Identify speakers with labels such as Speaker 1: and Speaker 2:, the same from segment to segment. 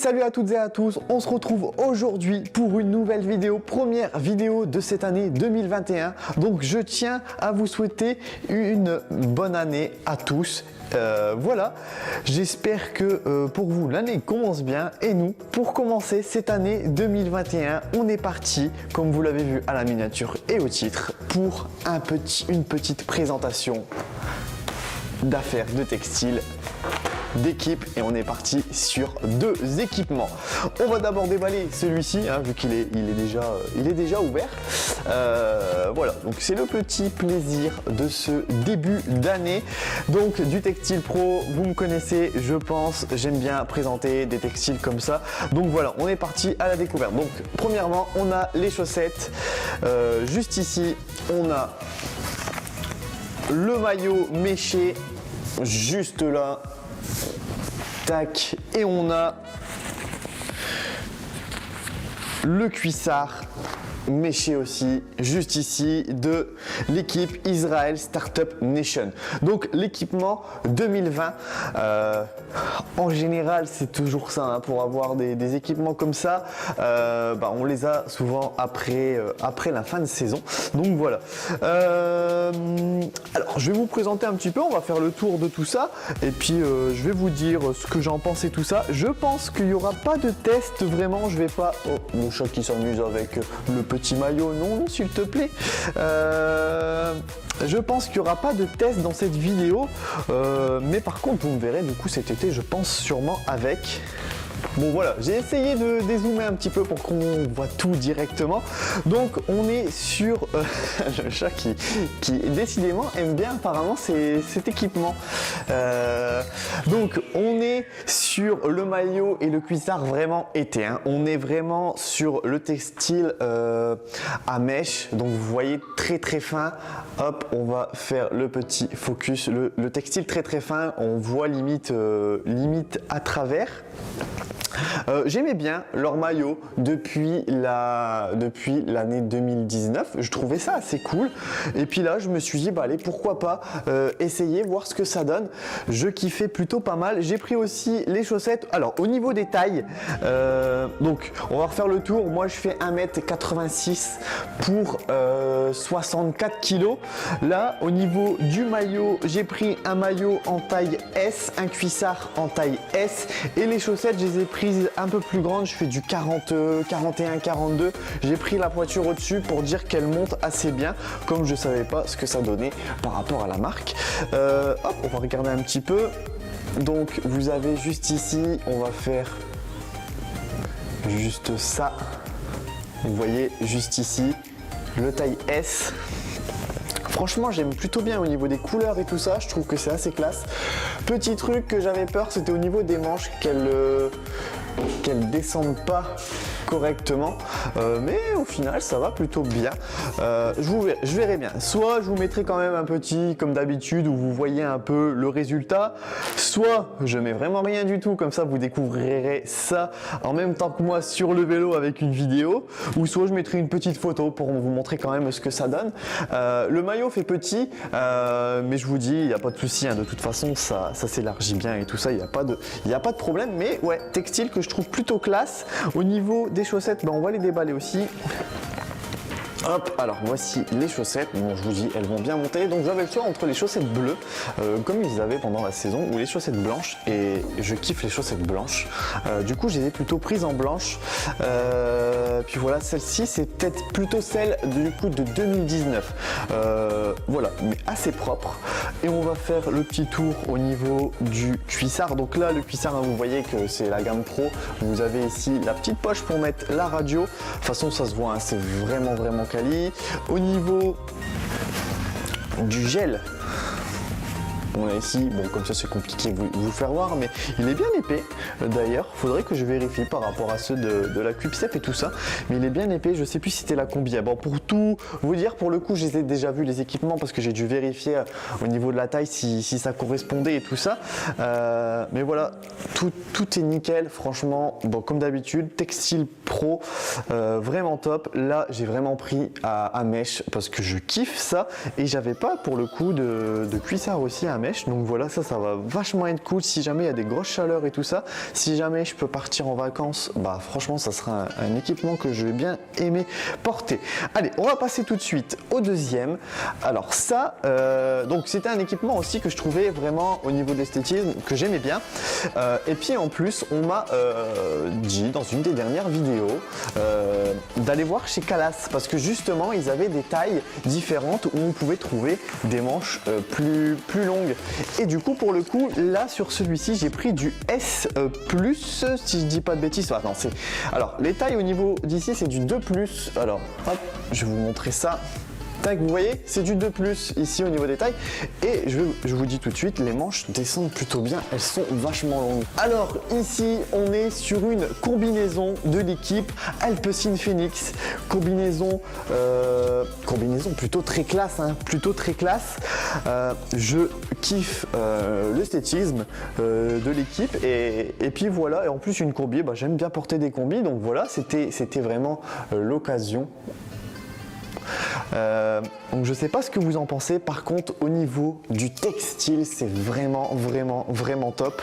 Speaker 1: Salut à toutes et à tous, on se retrouve aujourd'hui pour une nouvelle vidéo, première vidéo de cette année 2021. Donc je tiens à vous souhaiter une bonne année à tous. Voilà, j'espère que pour vous l'année commence bien et nous, pour commencer cette année 2021, on est parti, comme vous l'avez vu à la miniature et au titre, pour une petite présentation d'affaires de textile d'équipe et on est parti sur deux équipements. On va d'abord déballer celui-ci vu qu'il est déjà ouvert. Voilà, donc c'est le petit plaisir de ce début d'année. Donc du Textile Pro, vous me connaissez, je pense, j'aime bien présenter des textiles comme ça. Donc voilà, on est parti à la découverte. Donc premièrement, on a les chaussettes. Juste ici, on a le maillot méché, juste là. Tac, et on a le cuissard méché aussi, juste ici, de l'équipe Israel Startup Nation. Donc l'équipement 2020, en général c'est toujours ça, pour avoir des équipements comme ça, on les a souvent après la fin de saison. Donc voilà. Alors je vais vous présenter un petit peu, on va faire le tour de tout ça, et puis je vais vous dire ce que j'en pense et tout ça. Je pense qu'il n'y aura pas de test, vraiment, je vais pas... Oh, mon chat qui s'amuse avec le petit maillot, non, s'il te plaît. Je pense qu'il n'y aura pas de test dans cette vidéo, mais par contre vous me verrez du coup cet été, je pense sûrement avec... Bon voilà, j'ai essayé de dézoomer un petit peu pour qu'on voit tout directement. Donc on est sur le chat qui décidément aime bien apparemment cet équipement. Donc on est sur le maillot et le cuissard vraiment été. On est vraiment sur le textile à mèche. Donc vous voyez très fin. Hop, on va faire le petit focus. Le textile très fin, on voit limite à travers. J'aimais bien leur maillot depuis l'année 2019, je trouvais ça assez cool, et puis là je me suis dit allez, pourquoi pas essayer, voir ce que ça donne. Je kiffais plutôt pas mal. J'ai pris aussi les chaussettes. Alors au niveau des tailles, donc on va refaire le tour. Moi je fais 1m86 pour 64 kg. Là au niveau du maillot, j'ai pris un maillot en taille S, un cuissard en taille S, et les chaussettes je les ai prises un peu plus grandes. Je fais du 40, 41, 42. J'ai pris la pointure au-dessus pour dire qu'elle monte assez bien, comme je savais pas ce que ça donnait par rapport à la marque. Hop, on va regarder un petit peu. Donc vous avez juste ici, on va faire juste ça. Vous voyez juste ici le taille S. Franchement, j'aime plutôt bien au niveau des couleurs et tout ça, je trouve que c'est assez classe. Petit truc que j'avais peur, c'était au niveau des manches, qu'elles descendent pas correctement, mais au final ça va plutôt bien. Je verrai bien, soit je vous mettrai quand même un petit comme d'habitude où vous voyez un peu le résultat, soit je mets vraiment rien du tout, comme ça vous découvrirez ça en même temps que moi sur le vélo avec une vidéo, ou soit je mettrai une petite photo pour vous montrer quand même ce que ça donne. Le maillot fait petit, mais je vous dis, il n'y a pas de souci, de toute façon ça s'élargit bien et tout ça, il n'y a pas de problème. Mais ouais, textile que je trouve plutôt classe. Au niveau des chaussettes, on va les déballer aussi. Hop, alors voici les chaussettes. Bon, je vous dis, elles vont bien monter. Donc j'avais le choix entre les chaussettes bleues, comme ils avaient pendant la saison, ou les chaussettes blanches, et je kiffe les chaussettes blanches. Du coup, je les ai plutôt prises en blanche. Puis voilà, celle-ci, c'est peut-être plutôt celle du coup de 2019. Voilà, mais assez propre. Et on va faire le petit tour au niveau du cuissard. Donc là, le cuissard, vous voyez que c'est la gamme Pro. Vous avez ici la petite poche pour mettre la radio. De toute façon, ça se voit, c'est vraiment quali. Au niveau du gel, on a ici, bon comme ça c'est compliqué de vous faire voir, mais il est bien épais d'ailleurs. Faudrait que je vérifie par rapport à ceux de la Quickstep et tout ça, mais il est bien épais. Je sais plus si c'était la combi. Bon, pour tout vous dire, pour le coup je les ai déjà vus les équipements, parce que j'ai dû vérifier au niveau de la taille si ça correspondait et tout ça, mais voilà, tout est nickel franchement. Bon, comme d'habitude, Textile Pro, vraiment top. Là j'ai vraiment pris à mèche parce que je kiffe ça, et j'avais pas pour le coup de cuissard aussi à mèche. mèche. Donc voilà, ça va vachement être cool si jamais il y a des grosses chaleurs et tout ça. Si jamais je peux partir en vacances, bah franchement ça sera un équipement que je vais bien aimer porter. Allez, on va passer tout de suite au deuxième. Alors ça, donc c'était un équipement aussi que je trouvais vraiment au niveau de l'esthétisme, que j'aimais bien. Et puis en plus, on m'a dit dans une des dernières vidéos d'aller voir chez Calas parce que justement ils avaient des tailles différentes où on pouvait trouver des manches plus longues. Et du coup, pour le coup, là sur celui-ci, j'ai pris du S+, si je dis pas de bêtises. Attends, alors les tailles au niveau d'ici, c'est du 2+. Alors, hop, je vais vous montrer ça. Tac, vous voyez, c'est du 2+ ici au niveau des tailles. Et je vous dis tout de suite, les manches descendent plutôt bien, elles sont vachement longues. Alors ici, on est sur une combinaison de l'équipe Alpecin Phoenix. Combinaison plutôt très classe, hein, plutôt très classe. Je kiffe l'esthétisme de l'équipe. Et puis voilà, et en plus une combi, bah, j'aime bien porter des combis. Donc voilà, c'était vraiment l'occasion. Donc je sais pas ce que vous en pensez. Par contre, au niveau du textile, c'est vraiment top.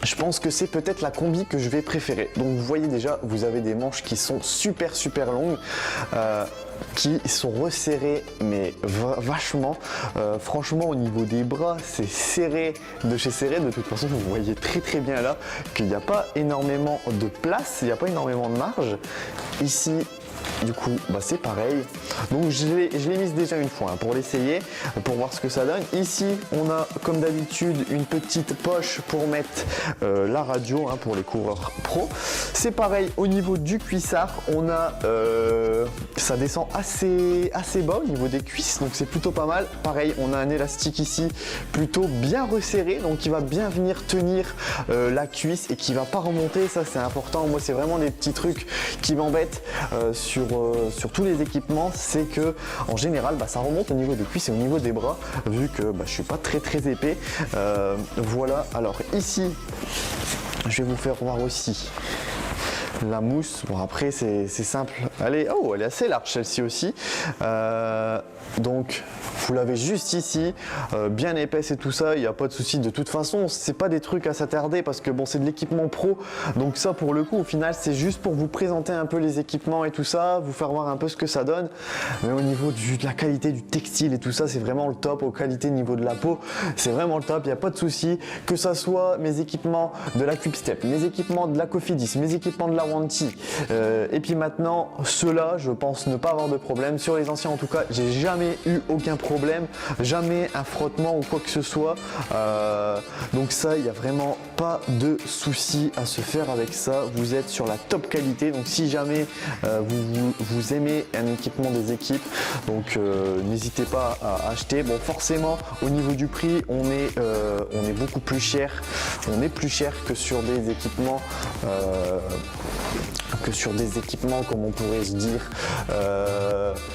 Speaker 1: Je pense que c'est peut-être la combi que je vais préférer. Donc vous voyez déjà, vous avez des manches qui sont super longues, qui sont resserrées mais vachement. Franchement, au niveau des bras, c'est serré de chez serré. De toute façon, vous voyez très bien là qu'il n'y a pas énormément de place, il n'y a pas énormément de marge. Ici, du coup, bah c'est pareil. Donc je l'ai mise déjà une fois hein, pour l'essayer, pour voir ce que ça donne. Ici, on a comme d'habitude une petite poche pour mettre la radio hein, pour les coureurs pro. C'est pareil au niveau du cuissard. On a, ça descend assez bas au niveau des cuisses, donc c'est plutôt pas mal. Pareil, on a un élastique ici plutôt bien resserré, donc qui va bien venir tenir la cuisse et qui va pas remonter. Ça c'est important. Moi, c'est vraiment des petits trucs qui m'embêtent sur tous les équipements, c'est que en général bah, ça remonte au niveau des cuisses et au niveau des bras vu que bah, je suis pas très épais. Voilà, alors ici je vais vous faire voir aussi la mousse. Bon après c'est simple, elle est assez large celle-ci aussi, donc vous l'avez juste ici, bien épaisse et tout ça, il n'y a pas de souci. De toute façon, c'est pas des trucs à s'attarder parce que bon, c'est de l'équipement pro. Donc ça, pour le coup, au final, c'est juste pour vous présenter un peu les équipements et tout ça, vous faire voir un peu ce que ça donne. Mais au niveau de la qualité du textile et tout ça, c'est vraiment le top. Aux qualités niveau de la peau, c'est vraiment le top. Il n'y a pas de souci. Que ça soit mes équipements de la Quickstep, mes équipements de la Cofidis, mes équipements de la Wanty, et puis maintenant, ceux-là, je pense ne pas avoir de problème. Sur les anciens, en tout cas, j'ai jamais eu aucun problème. Jamais un frottement ou quoi que ce soit, donc ça il n'y a vraiment pas de souci à se faire avec ça. Vous êtes sur la top qualité, donc si jamais vous aimez un équipement des équipes, donc n'hésitez pas à acheter. Bon, forcément au niveau du prix on est beaucoup plus cher, on est plus cher que sur des équipements comme on pourrait se dire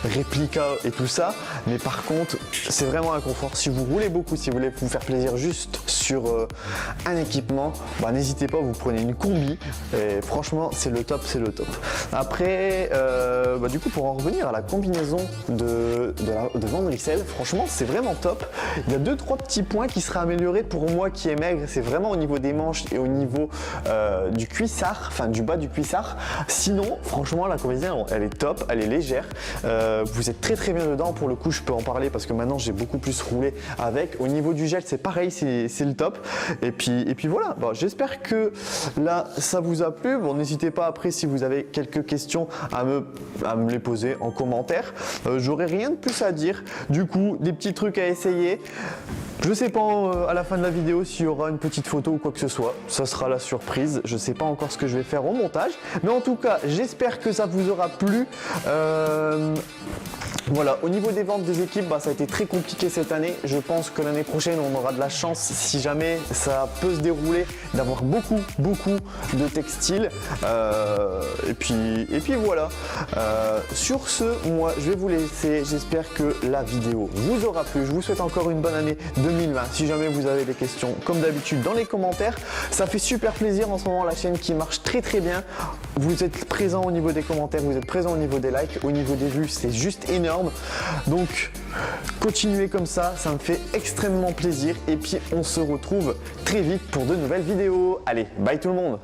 Speaker 1: réplica et tout ça, mais par contre c'est vraiment un confort. Si vous roulez beaucoup, si vous voulez vous faire plaisir juste sur un équipement, bah, n'hésitez pas, vous prenez une combi et franchement c'est le top, Après bah, du coup, pour en revenir à la combinaison de Van Rixel, franchement c'est vraiment top. Il y a 2-3 petits points qui seraient améliorés pour moi qui est maigre, c'est vraiment au niveau des manches et au niveau du cuissard, enfin du bas du cuissard. Sinon franchement la combinaison elle est top, elle est légère, vous êtes très bien dedans. Pour le coup, je peux en parler parce que maintenant j'ai beaucoup plus roulé avec. Au niveau du gel, c'est pareil, c'est le top. Et puis voilà, bon, j'espère que là ça vous a plu. Bon, n'hésitez pas après si vous avez quelques questions à me les poser en commentaire. J'aurai rien de plus à dire. Du coup, des petits trucs à essayer. Je sais pas à la fin de la vidéo s'il y aura une petite photo ou quoi que ce soit. Ça sera la surprise. Je sais pas encore ce que je vais faire au montage. Mais en tout cas, j'espère que ça vous aura plu. Voilà, au niveau des ventes des équipes, bah, ça a été très compliqué cette année. Je pense que l'année prochaine, on aura de la chance, si jamais ça peut se dérouler, d'avoir beaucoup de textiles. Et puis voilà. Sur ce, moi, je vais vous laisser. J'espère que la vidéo vous aura plu. Je vous souhaite encore une bonne année 2020. Si jamais vous avez des questions, comme d'habitude, dans les commentaires, ça fait super plaisir en ce moment, la chaîne qui marche très bien. Vous êtes présent au niveau des commentaires, vous êtes présent au niveau des likes, au niveau des vues, c'est juste énorme. énorme. Donc continuez comme ça me fait extrêmement plaisir. Et puis on se retrouve très vite pour de nouvelles vidéos. Allez, bye tout le monde!